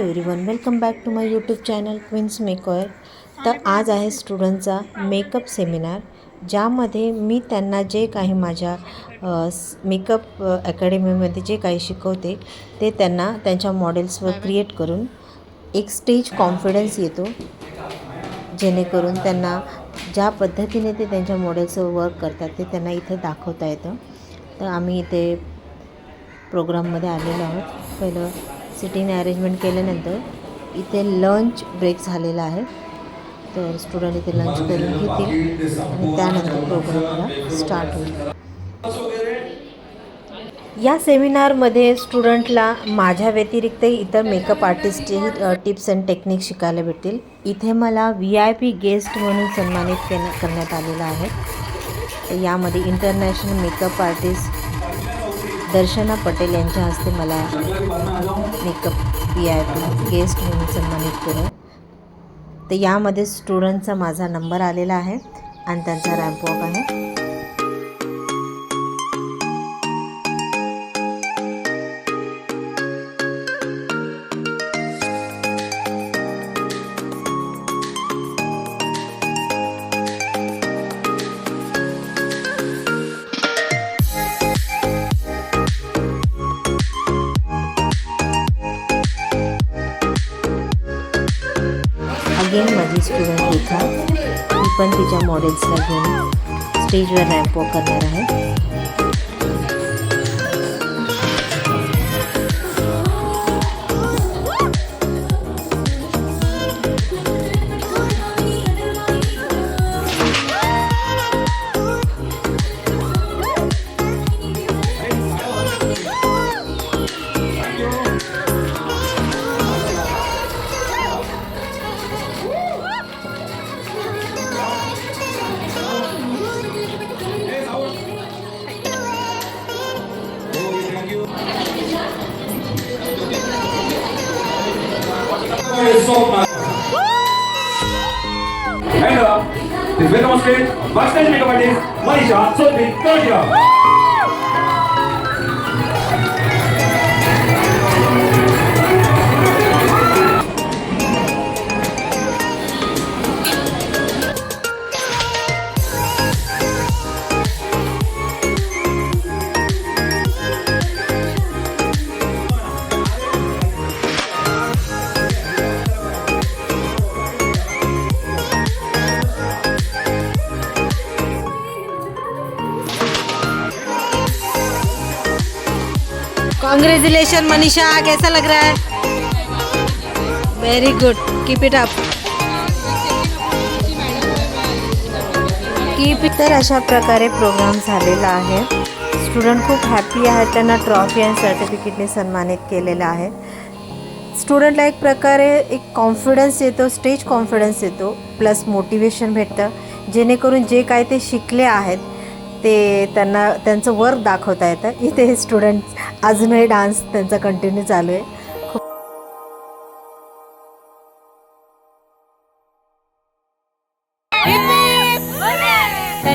Everyone, welcome back to my YouTube channel Queens Makeover. तर आज आहे स्टुडंटचा मेकअप सेमिनार, ज्यामध्ये मी त्यांना जे काही माझ्या मेकअप अकॅडमीमध्ये जे काही शिकवते ते त्यांना त्यांच्या मॉडेल्सवर क्रिएट करून एक स्टेज कॉन्फिडन्स येतो, जेणेकरून त्यांना ज्या पद्धतीने ते त्यांच्या मॉडेल्सवर वर्क करतात ते त्यांना इथे दाखवता येतं। तर आम्ही इथे प्रोग्राममध्ये आलेलो आहोत। पहिलं सिटिंग अरेंजमेंट केल्यानंतर इथे लंच ब्रेक झालेला आहे, तर स्टुडंट इथे लंच करून घेतील आणि त्यानंतर प्रोग्राम मला स्टार्ट होईल। या सेमिनारमध्ये स्टुडंटला माझ्या व्यतिरिक्त इतर मेकअप आर्टिस्टचेही टिप्स अँड टेक्निक शिकायला भेटतील। इथे मला VIP गेस्ट म्हणून सन्मानित करण्यात आलेलं आहे। तर यामध्ये इंटरनॅशनल मेकअप आर्टिस्ट दर्शना पटेल यांच्या हस्ते मला मेकअप VIP गेस्ट म्हणून सन्मानित केलं। तर यामध्ये स्टुडंटचा माझा नंबर आलेला आहे आणि त्यांचा रँप वॉक आहे। अगेन माझी स्टुडंट रेखा, ती पण तिच्या मॉडेल्सला घेऊन स्टेजवर रॅम्प वॉक करणार आहे। Hand up. Please welcome on stage, backstage makeup artist, Manisha Sodhi Katia. Congratulation Manisha, कैसा लग रहा है? Very good, keep it up. तर अशा प्रकारे प्रोग्राम झालेला आहे। स्टुडंट खूप हॅपी आहे, त्यांना ट्रॉफी आणि सर्टिफिकेटने सन्मानित केलेलं आहे। स्टुडंटला एक प्रकारे एक कॉन्फिडन्स येतो, स्टेज कॉन्फिडन्स येतो, प्लस मोटिवेशन भेटतं, जेणेकरून जे काय ते शिकले आहेत ते त्यांना त्यांचं वर्क दाखवता येतं। इथे हे स्टुडंट अजूनही डान्स त्यांचा कंटिन्यू चालू आहे।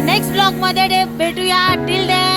नेक्स्ट ब्लॉग मध्ये भेटूया, टिल देन